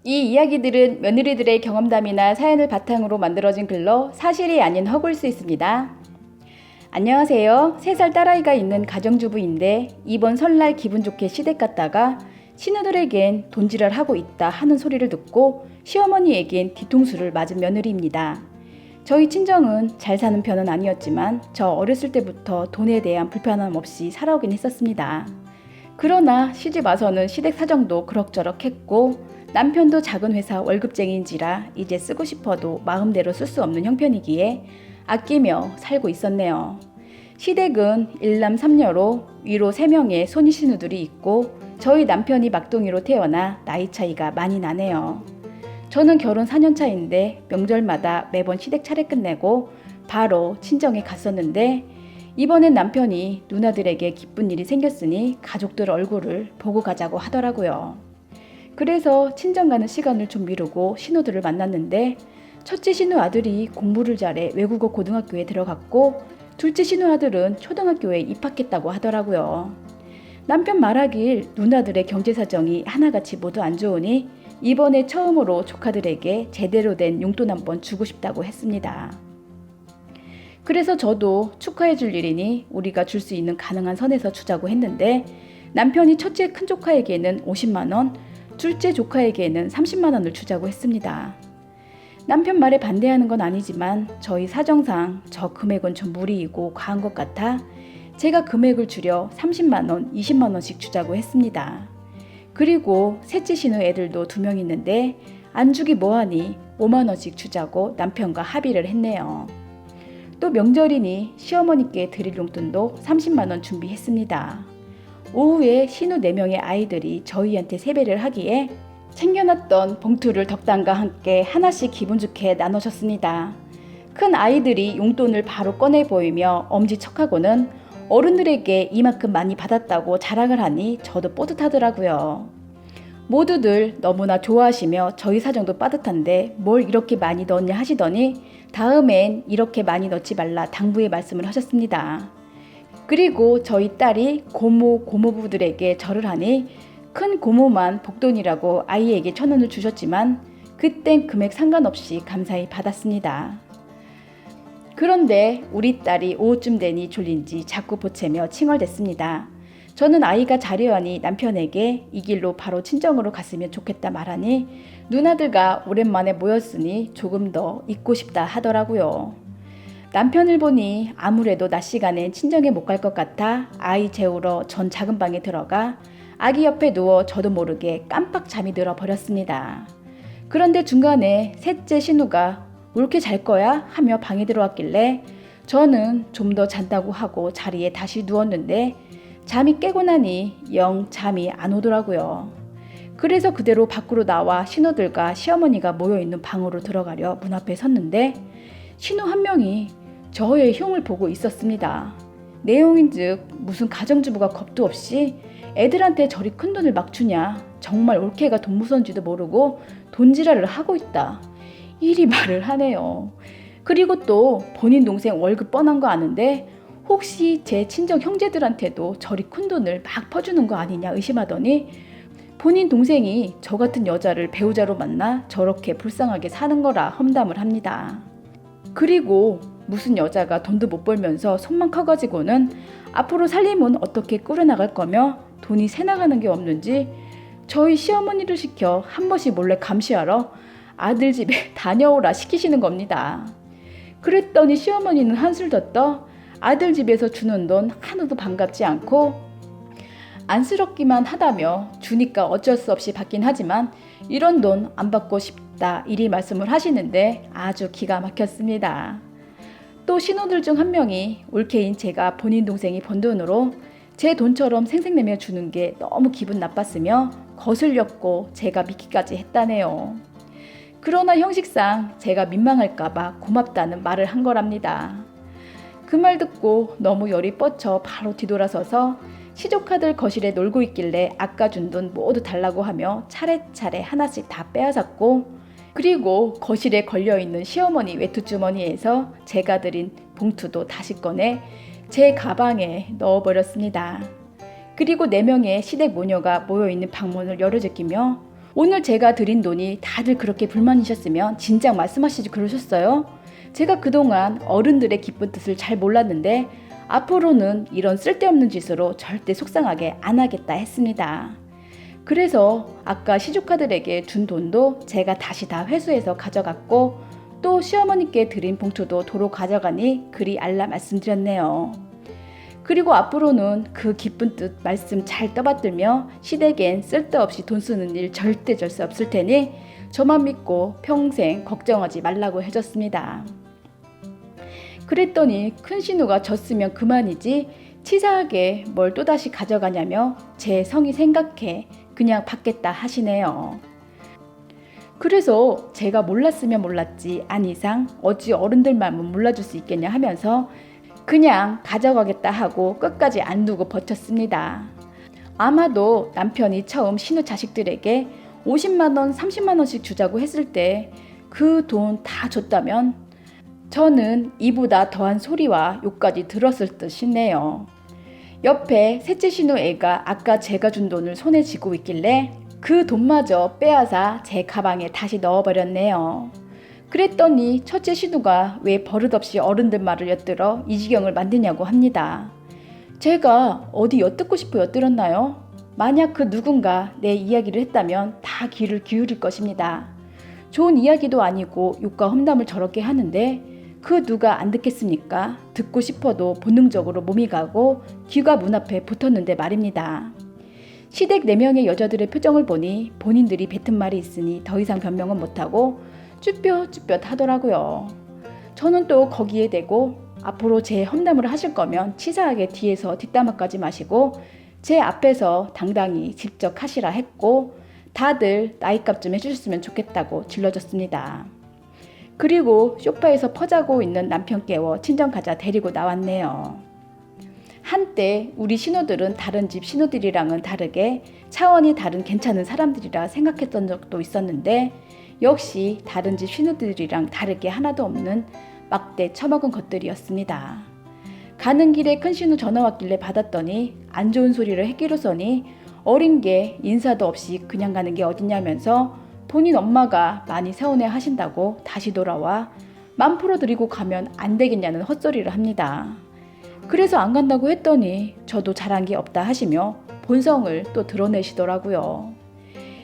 이 이야기들은 며느리들의 경험담이나 사연을 바탕으로 만들어진 글로 사실이 아닌 허구일 수 있습니다. 안녕하세요. 3살 딸아이가 있는 가정주부인데 이번 설날 기분 좋게 시댁 갔다가 신우들에겐 돈지랄 하고 있다 하는 소리를 듣고 시어머니에겐 뒤통수를 맞은 며느리입니다. 저희 친정은 잘 사는 편은 아니었지만 저 어렸을 때부터 돈에 대한 불편함 없이 살아오긴 했었습니다. 그러나 시집 와서는 시댁 사정도 그럭저럭 했고 남편도 작은 회사 월급쟁이인지라 이제 쓰고 싶어도 마음대로 쓸 수 없는 형편이기에 아끼며 살고 있었네요. 시댁은 일남 3녀로 위로 3명의 손이 신우들이 있고 저희 남편이 막둥이로 태어나 나이 차이가 많이 나네요. 저는 결혼 4년 차인데 명절마다 매번 시댁 차례 끝내고 바로 친정에 갔었는데 이번엔 남편이 누나들에게 기쁜 일이 생겼으니 가족들 얼굴을 보고 가자고 하더라고요. 그래서 친정 가는 시간을 좀 미루고 신우들을 만났는데 첫째 신우 아들이 공부를 잘해 외국어 고등학교에 들어갔고 둘째 신우 아들은 초등학교에 입학했다고 하더라고요. 남편 말하길 누나들의 경제 사정이 하나같이 모두 안 좋으니 이번에 처음으로 조카들에게 제대로 된 용돈 한번 주고 싶다고 했습니다. 그래서 저도 축하해 줄 일이니 우리가 줄 수 있는 가능한 선에서 주자고 했는데 남편이 첫째 큰 조카에게는 50만 원, 둘째 조카에게는 30만 원을 주자고 했습니다. 남편 말에 반대하는 건 아니지만 저희 사정상 저 금액은 좀 무리이고 과한 것 같아 제가 금액을 줄여 30만 원, 20만 원씩 주자고 했습니다. 그리고 셋째 신우 애들도 2명 있는데 안 주기 뭐하니 5만 원씩 주자고 남편과 합의를 했네요. 또 명절이니 시어머니께 드릴 용돈도 30만 원 준비했습니다. 오후에 신우 4명의 아이들이 저희한테 세배를 하기에 챙겨놨던 봉투를 덕담과 함께 하나씩 기분 좋게 나눠줬습니다. 큰 아이들이 용돈을 바로 꺼내 보이며 엄지척하고는 어른들에게 이만큼 많이 받았다고 자랑을 하니 저도 뿌듯하더라고요. 모두들 너무나 좋아하시며 저희 사정도 빠듯한데 뭘 이렇게 많이 넣었냐 하시더니 다음엔 이렇게 많이 넣지 말라 당부의 말씀을 하셨습니다. 그리고 저희 딸이 고모, 고모부들에게 절을 하니 큰 고모만 복돈이라고 아이에게 1,000원을 주셨지만 그땐 금액 상관없이 감사히 받았습니다. 그런데 우리 딸이 오후쯤 되니 졸린지 자꾸 보채며 칭얼댔습니다. 저는 아이가 자려하니 남편에게 이 길로 바로 친정으로 갔으면 좋겠다 말하니 누나들과 오랜만에 모였으니 조금 더 있고 싶다 하더라고요. 남편을 보니 아무래도 낮 시간엔 친정에 못 갈 것 같아 아이 재우러 전 작은 방에 들어가 아기 옆에 누워 저도 모르게 깜빡 잠이 들어 버렸습니다. 그런데 중간에 셋째 신우가 올게 잘 거야? 하며 방에 들어왔길래 저는 좀 더 잔다고 하고 자리에 다시 누웠는데 잠이 깨고 나니 영 잠이 안 오더라고요. 그래서 그대로 밖으로 나와 신우들과 시어머니가 모여있는 방으로 들어가려 문 앞에 섰는데 신우 한 명이 저의 흉을 보고 있었습니다. 내용인즉 무슨 가정주부가 겁도 없이 애들한테 저리 큰돈을 막 주냐, 정말 올케가 돈 무서운지도 모르고 돈지랄을 하고 있다, 이리 말을 하네요. 그리고 또 본인 동생 월급 뻔한 거 아는데 혹시 제 친정 형제들한테도 저리 큰돈을 막 퍼주는 거 아니냐 의심하더니 본인 동생이 저 같은 여자를 배우자로 만나 저렇게 불쌍하게 사는 거라 험담을 합니다. 그리고 무슨 여자가 돈도 못 벌면서 손만 커가지고는 앞으로 살림은 어떻게 꾸려나갈 거며 돈이 새나가는 게 없는지 저희 시어머니를 시켜 한 번씩 몰래 감시하러 아들 집에 다녀오라 시키시는 겁니다. 그랬더니 시어머니는 한술 더 떠 아들 집에서 주는 돈 하나도 반갑지 않고 안쓰럽기만 하다며 주니까 어쩔 수 없이 받긴 하지만 이런 돈 안 받고 싶다 이리 말씀을 하시는데 아주 기가 막혔습니다. 또 신우들 중 한 명이 올케인 제가 본인 동생이 번 돈으로 제 돈처럼 생색내며 주는 게 너무 기분 나빴으며 거슬렸고 제가 믿기까지 했다네요. 그러나 형식상 제가 민망할까봐 고맙다는 말을 한 거랍니다. 그 말 듣고 너무 열이 뻗쳐 바로 뒤돌아서서 시조카들 거실에 놀고 있길래 아까 준 돈 모두 달라고 하며 차례차례 하나씩 다 빼앗았고 그리고 거실에 걸려있는 시어머니 외투주머니에서 제가 드린 봉투도 다시 꺼내 제 가방에 넣어버렸습니다. 그리고 4명의 시댁 모녀가 모여있는 방문을 열어제끼며 오늘 제가 드린 돈이 다들 그렇게 불만이셨으면 진작 말씀하시지 그러셨어요? 제가 그동안 어른들의 기쁜 뜻을 잘 몰랐는데 앞으로는 이런 쓸데없는 짓으로 절대 속상하게 안 하겠다 했습니다. 그래서 아까 시조카들에게 준 돈도 제가 다시 다 회수해서 가져갔고 또 시어머니께 드린 봉투도 도로 가져가니 그리 알라 말씀드렸네요. 그리고 앞으로는 그 기쁜 뜻 말씀 잘 떠받들며 시댁엔 쓸데없이 돈 쓰는 일 절대 없을 테니 저만 믿고 평생 걱정하지 말라고 해줬습니다. 그랬더니 큰 신우가 졌으면 그만이지 치사하게 뭘 또다시 가져가냐며 제 성의 생각해 그냥 받겠다 하시네요. 그래서 제가 몰랐으면 몰랐지 안 이상 어찌 어른들 마음은 몰라줄 수 있겠냐 하면서 그냥 가져가겠다 하고 끝까지 안 두고 버텼습니다. 아마도 남편이 처음 신우 자식들에게 50만원, 30만원씩 주자고 했을 때 그 돈 다 줬다면 저는 이보다 더한 소리와 욕까지 들었을 듯 싶네요. 옆에 셋째 신우 애가 아까 제가 준 돈을 손에 쥐고 있길래 그 돈마저 빼앗아 제 가방에 다시 넣어버렸네요. 그랬더니 첫째 신우가 왜 버릇없이 어른들 말을 엿들어 이 지경을 만드냐고 합니다. 제가 어디 엿듣고 싶어 엿들었나요? 만약 그 누군가 내 이야기를 했다면 다 귀를 기울일 것입니다. 좋은 이야기도 아니고 욕과 험담을 저렇게 하는데 그 누가 안 듣겠습니까? 듣고 싶어도 본능적으로 몸이 가고 귀가 문 앞에 붙었는데 말입니다. 시댁 4명의 여자들의 표정을 보니 본인들이 뱉은 말이 있으니 더 이상 변명은 못하고 쭈뼛쭈뼛 하더라고요. 저는 또 거기에 대고 앞으로 제 험담을 하실 거면 치사하게 뒤에서 뒷담화까지 마시고 제 앞에서 당당히 직접 하시라 했고 다들 나이값 좀 해주셨으면 좋겠다고 질러줬습니다. 그리고 소파에서 퍼자고 있는 남편 깨워 친정 가자 데리고 나왔네요. 한때 우리 신우들은 다른 집 신우들이랑은 다르게 차원이 다른 괜찮은 사람들이라 생각했던 적도 있었는데 역시 다른 집 신우들이랑 다르게 하나도 없는 막대 처먹은 것들이었습니다. 가는 길에 큰 신우 전화 왔길래 받았더니 안 좋은 소리를 했기로서니 어린 게 인사도 없이 그냥 가는 게 어딨냐면서 본인 엄마가 많이 서운해 하신다고 다시 돌아와 맘 풀어드리고 가면 안 되겠냐는 헛소리를 합니다. 그래서 안 간다고 했더니 저도 잘한 게 없다 하시며 본성을 또 드러내시더라고요.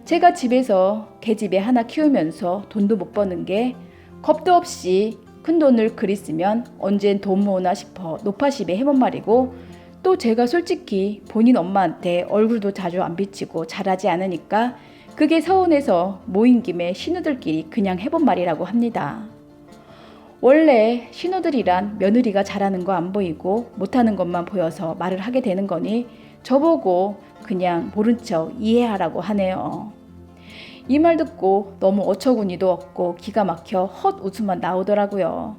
제가 집에서 계집애 하나 키우면서 돈도 못 버는 게 겁도 없이 큰 돈을 그리 쓰면 언젠 돈 모으나 싶어 노파심에 해본 말이고 또 제가 솔직히 본인 엄마한테 얼굴도 자주 안 비치고 잘하지 않으니까 그게 서운해서 모인 김에 신우들끼리 그냥 해본 말이라고 합니다. 원래 신우들이란 며느리가 잘하는 거 안 보이고 못하는 것만 보여서 말을 하게 되는 거니 저보고 그냥 모른 척 이해하라고 하네요. 이 말 듣고 너무 어처구니도 없고 기가 막혀 헛 웃음만 나오더라고요.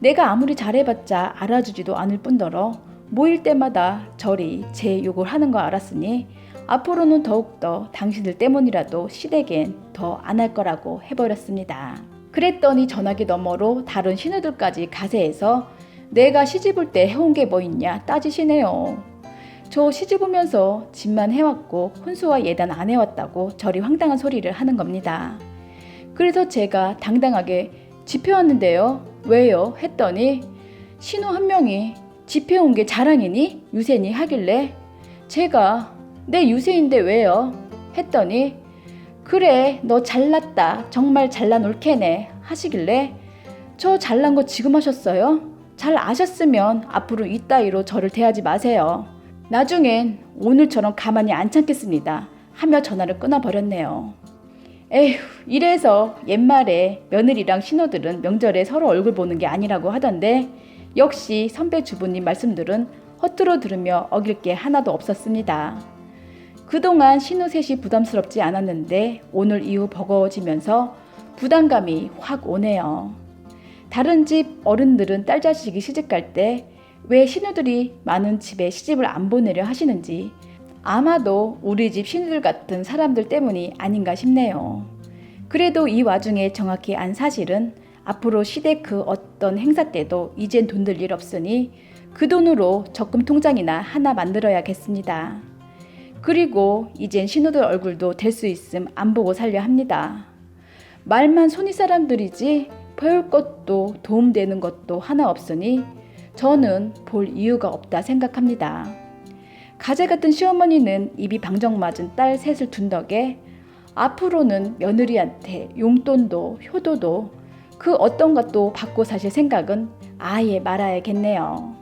내가 아무리 잘해봤자 알아주지도 않을 뿐더러 모일 때마다 저리 제 욕을 하는 거 알았으니 앞으로는 더욱더 당신들 때문이라도 시댁엔 더 안 할 거라고 해버렸습니다. 그랬더니 전화기 너머로 다른 신우들까지 가세해서 내가 시집올 때 해온 게 뭐 있냐 따지시네요. 저 시집 오면서 집만 해왔고 혼수와 예단 안 해왔다고 저리 황당한 소리를 하는 겁니다. 그래서 제가 당당하게 집 해왔는데요. 왜요? 했더니 신우 한 명이 집 해온 게 자랑이니? 유세니? 하길래 제가 내 유세인데 왜요? 했더니 그래 너 잘났다 정말 잘난 올케네 하시길래 저 잘난 거 지금 하셨어요? 잘 아셨으면 앞으로 이따위로 저를 대하지 마세요. 나중엔 오늘처럼 가만히 안 참겠습니다 하며 전화를 끊어버렸네요. 에휴 이래서 옛말에 며느리랑 신우들은 명절에 서로 얼굴 보는 게 아니라고 하던데 역시 선배 주부님 말씀들은 헛들어 들으며 어길 게 하나도 없었습니다. 그동안 신우 셋이 부담스럽지 않았는데 오늘 이후 버거워지면서 부담감이 확 오네요. 다른 집 어른들은 딸 자식이 시집갈 때 왜 신우들이 많은 집에 시집을 안 보내려 하시는지 아마도 우리 집 신우들 같은 사람들 때문이 아닌가 싶네요. 그래도 이 와중에 정확히 안 사실은 앞으로 시댁 그 어떤 행사 때도 이젠 돈 들 일 없으니 그 돈으로 적금 통장이나 하나 만들어야겠습니다. 그리고 이젠 신우들 얼굴도 될 수 있음 안 보고 살려 합니다. 말만 손이 사람들이지 배울 것도 도움되는 것도 하나 없으니 저는 볼 이유가 없다 생각합니다. 가재 같은 시어머니는 입이 방정 맞은 딸 셋을 둔 덕에 앞으로는 며느리한테 용돈도 효도도 그 어떤 것도 받고 사실 생각은 아예 말아야겠네요.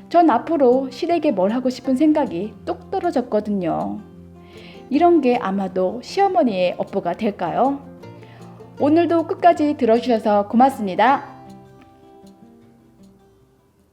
전 앞으로 시댁에 뭘 하고 싶은 생각이 뚝 떨어졌거든요. 이런 게 아마도 시어머니의 업보가 될까요? 오늘도 끝까지 들어주셔서 고맙습니다.